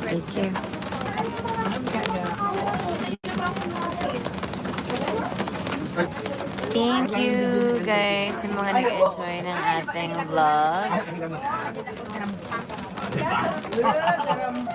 Thank you. Thank you guys sa mga nag-enjoy ng ating vlog.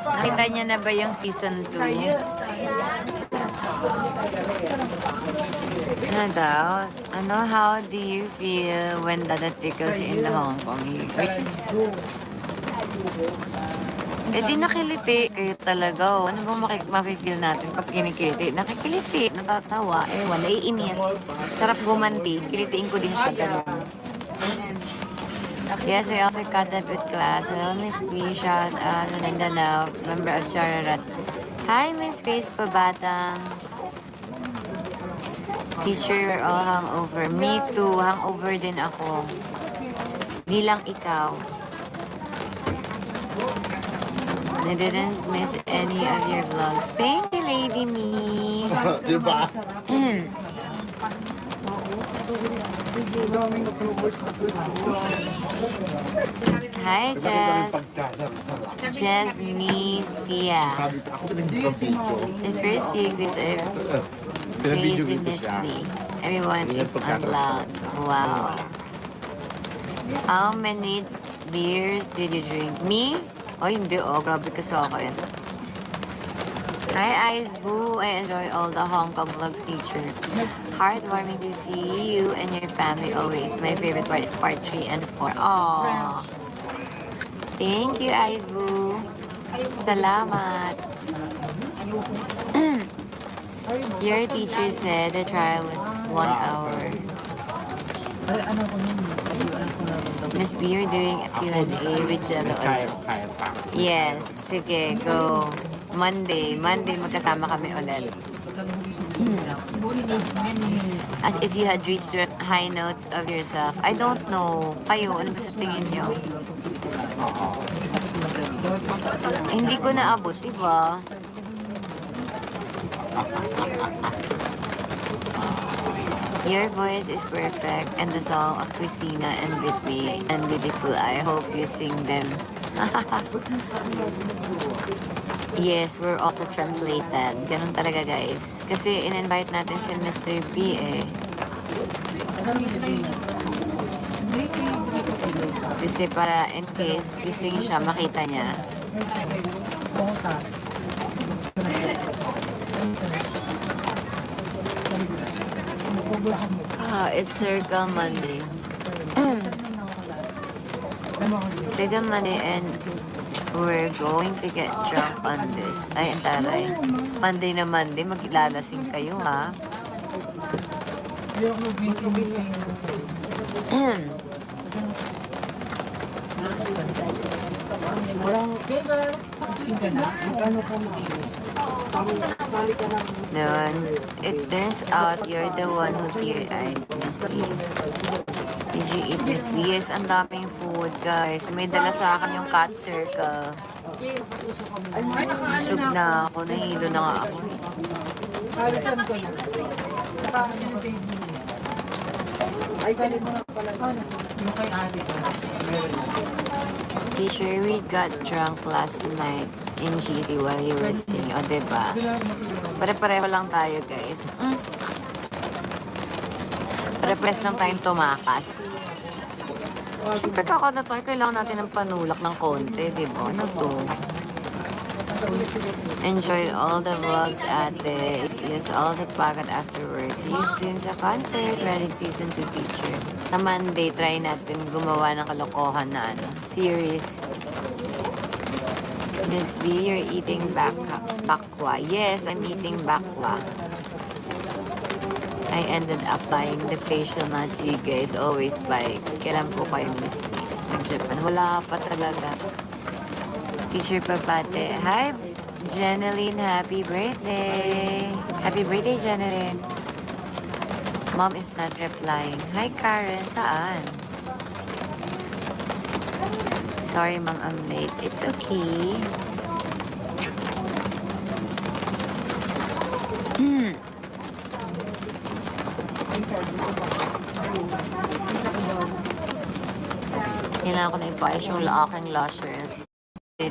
Nakita niyo na ba yung season 2? Ano daw? Ano, how do you feel when Dada tickles you in the Hong Kong? Eh di nakiliti kayo talaga. Oh. Ano bang mafe-feel natin pag kinikiliti? Nakikiliti, natatawa, naiinis. Sarap gumanti. Kilitiin ko din siya ganun. Yes, I also cut up with class. Hello, Miss B. Shout out. Mindanao, member of Chararat. Hi, Miss Grace Pabatang. Teacher, we're all hangover. Me too. Hangover din ako. Di lang ikaw. I didn't miss any of your vlogs. Thank you, Lady Me. Diba? Hi, Jess. Jasmine Sia. The first week this crazy Miss Me. Everyone is on loud. Wow. How many beers did you drink? Me? Oh, hindi. Oh, grabe ka sa akin. Hi, Ice Boo. I enjoy all the Hong Kong vlogs, teacher. Heartwarming to see you and your family always. My favorite part is part 3 and 4. Aww. Thank you, Ice Boo. Salamat. Your teacher said the trial was 1 hour. Miss B, you're doing a Q&A with Jello ulit. Yes, sige, go. Monday magkasama kami ulit. As if you had reached the high notes of yourself. I don't know. Kayo, ano ba sa tingin nyo? Hindi ko naabot, diba? Your voice is perfect and the song of Christina and Whitney and Beautiful. I hope you sing them. Yes, we're auto-translated. Ganun talaga, guys. Kasi in-invite natin si Mr. B eh. Kasi para in case gising siya, makita niya. It's Circle Monday. Circle Monday and we're going to get drunk on this. Ay, taray. Monday na Monday, maglalasing kayo, ha? Then, it turns out you're the one who tear-eyed, Miss B. Did you eat, Miss B? Yes, ang daming food, guys. May dala sa akin yung cat circle. Busog na ako. Nahilo na nga ako. Teacher, we got drunk last night in GC while you were singing. O, diba? Pare-pareho lang tayo, guys. Pare-pares lang tayong tumakas. Siyempre, kako na tayo. Kailangan natin ng panulak ng konti, diba? Ano to? Enjoyed all the vlogs, ate. Yes, all the packet afterwards. See you soon sa concert. Ready season 2, teacher. Sa Monday, try natin gumawa ng kalokohan na series. Miss B, you're eating bakwa. Yes, I'm eating bakwa. I ended up buying the facial mask you guys always buy. Kailan po kayo, Miss B? Nag-Japan. Wala pa talaga. Teacher Papate. Hi, Jeneline. Happy birthday. Happy birthday, Jeneline. Mom is not replying. Hi, Karen. Saan? Sorry, Mom, I'm late. It's okay. Kailangan ko na ipaayos yung aking lashes.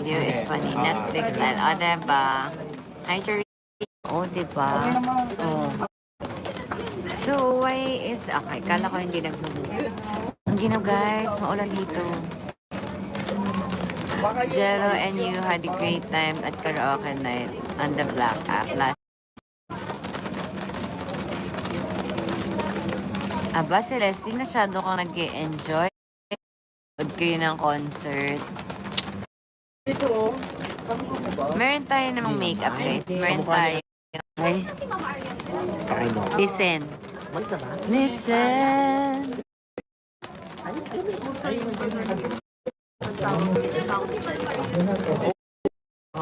video is funny. Netflix style. O, diba? Hi, Cherry. O, diba? O. So, why is... Okay, kala ko hindi nag-move. Ang ginaw, guys. Maulan dito. Jello and you had a great time at karaoke night on the Black App last. Aba, Celestine, masyado kang nag-enjoy. Huwag kayo ng concert. Meron tayo namang makeup, guys. Meron tayo. Ay. Listen. Listen.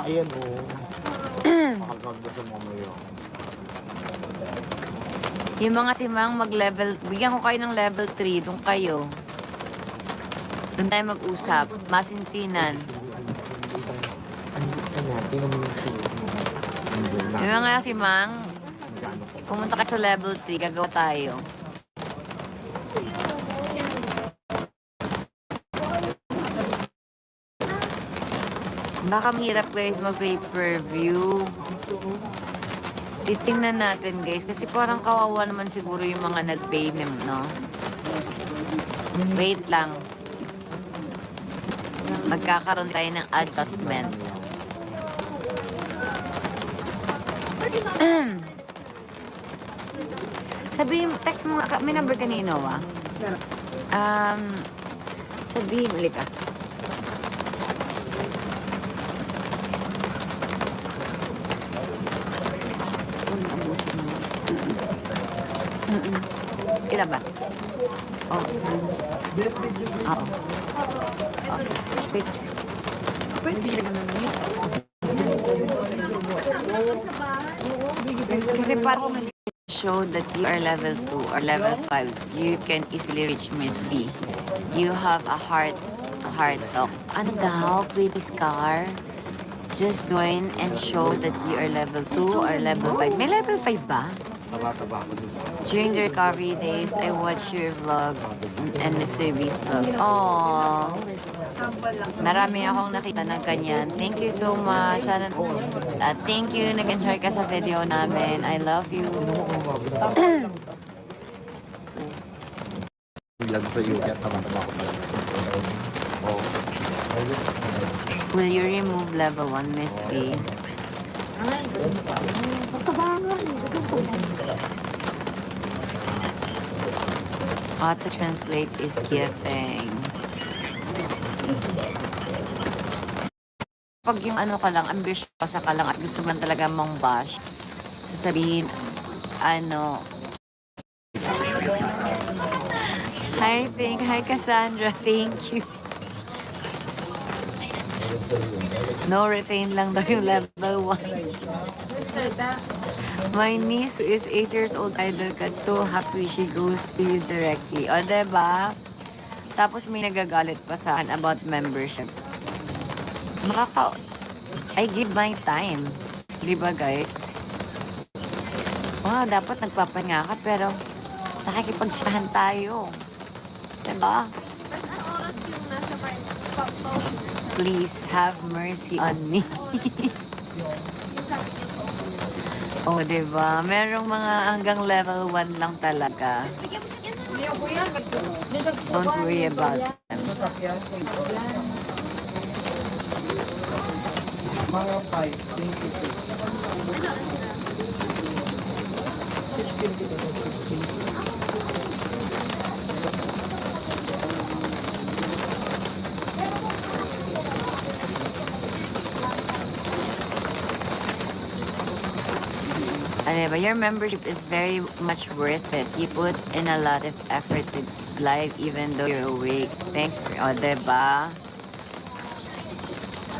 Ayan o. Makaganda sa mamaya. Yung mga simang mag-level, bigyan ko kayo ng level 3, doon kayo. Doon tayo mag-usap, masinsinan. Yung mga simang, pumunta ka sa level 3, gagawa tayo. Baka mahirap guys mag-pay-per-view. Titingnan natin guys kasi parang kawawa naman siguro yung mga nag-pay no? Wait lang. Magkakaroon tayo ng adjustment. Sabihin, text mo nga, may number kanino sabihin ulit Kailan ba? Oh. Oo. Wait. Kasi parang show that you are level 2 or level 5, you can easily reach Miss B. You have a heart talk. Ano daw, pretty scar? Just join and show that you are level 2 or level 5. May level 5 ba? Taba-taba ko din. During the recovery days, I watch your vlog and Mr. B's vlogs. Aww. Marami akong nakita ng ganyan. Thank you so much. Thank you. Nag-enjoy ka sa video namin. I love you. Ilag sa iyo. Taba-taba ko din. Will you remove level 1, Miss B? Auto-translate is giving. Pag yung ano ka lang, ambitious ka lang at gusto man talaga mong bash, sasabihin, ano, hi Cassandra, thank you. No, retain lang daw yung level 1. My niece who is 8 years old, idol cut, so happy she goes to you directly. O, diba? Tapos may nagagalit pa sa akin about membership. I give my time. Diba, guys? Dapat nagpapahinga ka, pero nakikipagsiyahan tayo. Diba? Please have mercy on me. Oh, diba? Merong mga hanggang level 1 lang talaga. Don't worry about them. Mga 5, 22. 16 Diba? Your membership is very much worth it. You put in a lot of effort to live even though you're awake. Thanks for, diba?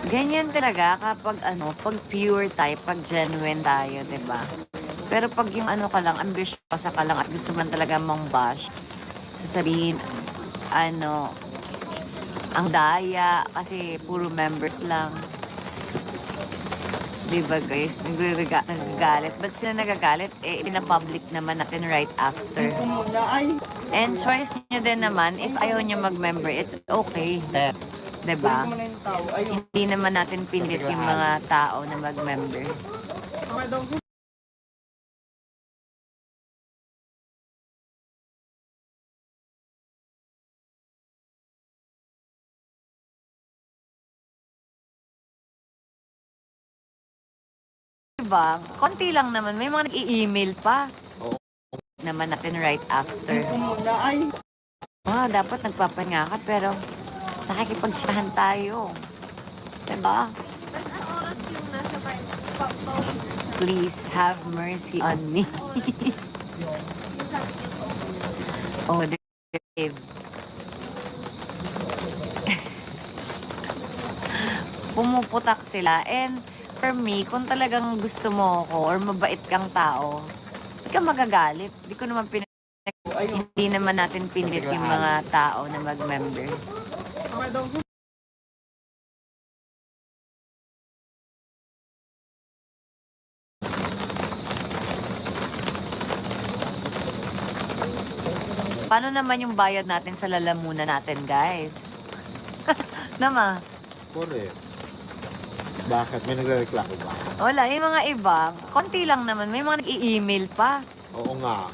Ganyan talaga kapag pag pure tayo, pag genuine tayo, diba? Pero pag yung ka lang, ambitious ka lang at gusto man talaga mong bash, sasabihin, ang daya, kasi puro members lang. Diba guys, nagagalit. Ba't sila nagagalit? Pinapublic naman natin right after. And choice nyo din naman, if ayaw nyo mag-member, it's okay. Diba? Kunin ko muna yung tao. Ayun. Hindi naman natin pinlit yung mga tao na mag-member. Okay daw. Diba? Konti lang naman. May mga nag-i-email pa. Oo. Naman natin right after. Ko muna. Ay. Dapat nagpapahinga ka pero nakikipagsiyahan tayo. Diba? Please have mercy on me. Oh, Dave. Pumuputak sila. And for me, kung talagang gusto mo ako or mabait kang tao, hindi ka magagalit. Hindi ko naman hindi naman natin pinlit yung mga tao na mag-member. Okay daw. Paano naman yung bayad natin sa lalamunan natin, guys? Nama? Correct. Bakit? May nagre-reklamo ba? Wala, yung mga iba, konti lang naman. May mga nag-i-email pa. Oo nga.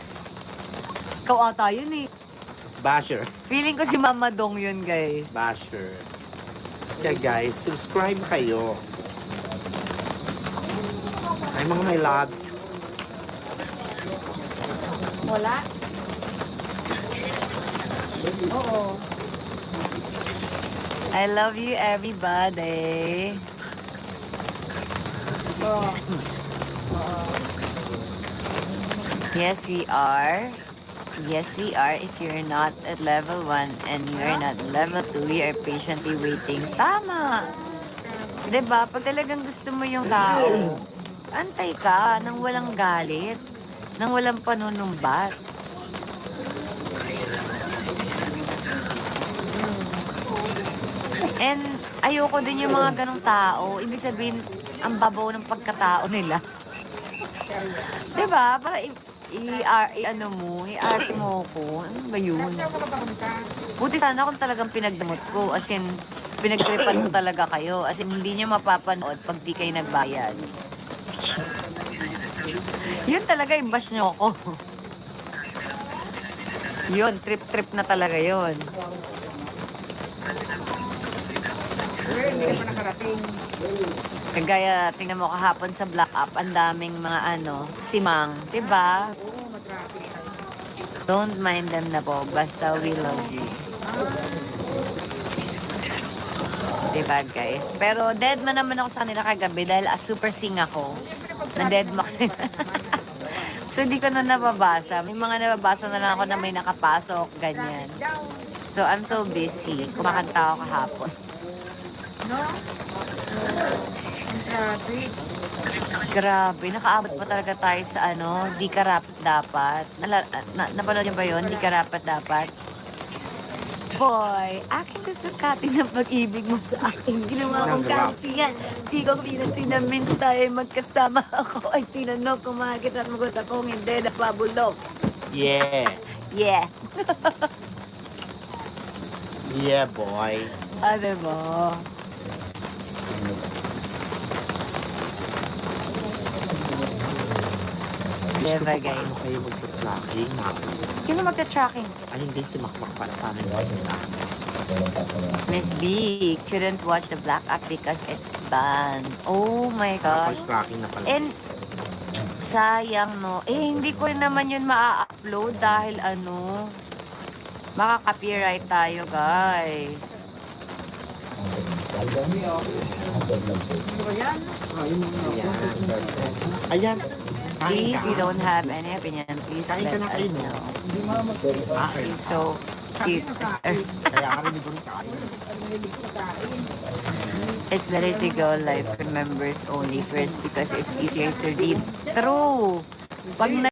Ikaw ata yun eh. Basher. Feeling ko si Mama Dong yun, guys. Basher. Kaya guys, subscribe kayo. Ay mga my loves. Wala? Oo. I love you, everybody. Oo. Yes, we are. Yes, we are. If you're not at level 1 and you're not level 2, we are patiently waiting. Tama! Diba? Pag talagang gusto mo yung tao, antay ka nang walang galit, nang walang panunumbat. And ayoko din yung mga ganong tao. Ibig sabihin, ang babaw ng pagkatao nila. Diba? Para i-ano mo, i-art mo ko. Ano ba yun? Buti sana kung talagang pinagdamot ko. As in, pinagtripan ko talaga kayo. As in, hindi nyo mapapanood pag di kayo nagbayad. Yun talaga, i-bash nyo ako. Yun, trip-trip na talaga yun. Hindi ka pa nakarating. Kagaya, tingnan mo kahapon sa Black Up, ang daming mga simang. Diba? Oo, matraffic. Don't mind them na po, basta we love you. Diba guys? Pero dead man naman ako sa kanila kagabi dahil super sing ako. Na-dead max sila. So hindi ko na nababasa. May mga nababasa na lang ako na may nakapasok, ganyan. So I'm so busy. Kumakanta ako kahapon. No? Ang traffic. Grabe, nakaabot pa talaga tayo sa di karapat dapat. Napanood niyo ba yun? Di karapat dapat. Boy, aking susukatin ang pag-ibig mo sa akin. Ginawa kong kantiyan. Di ko pinansin na minsan tayo magkasama ako. Ay tinanong kung makakit at magot akong hindi napabulok. Yeah. Yeah. Yeah, boy. Ano mo? Diba guys? Paano kayo magpa-tracking? Sino magta-tracking? Ay, hindi si Makmak para paano yun na. Miss B couldn't watch the Black Up because it's banned. Oh my gosh. Tracking na pala. And sayang no. Hindi ko rin naman yun maa-upload dahil makaka-copyright tayo guys. Ano ba yan? Ayan. Please, we don't have any opinion. Please Kain let ka na us kain, no? know. Hindi mo mag-kain. He's so cute. Kaya ka rin dito kain. It's better to go live for members only first because it's easier to read. True. Pag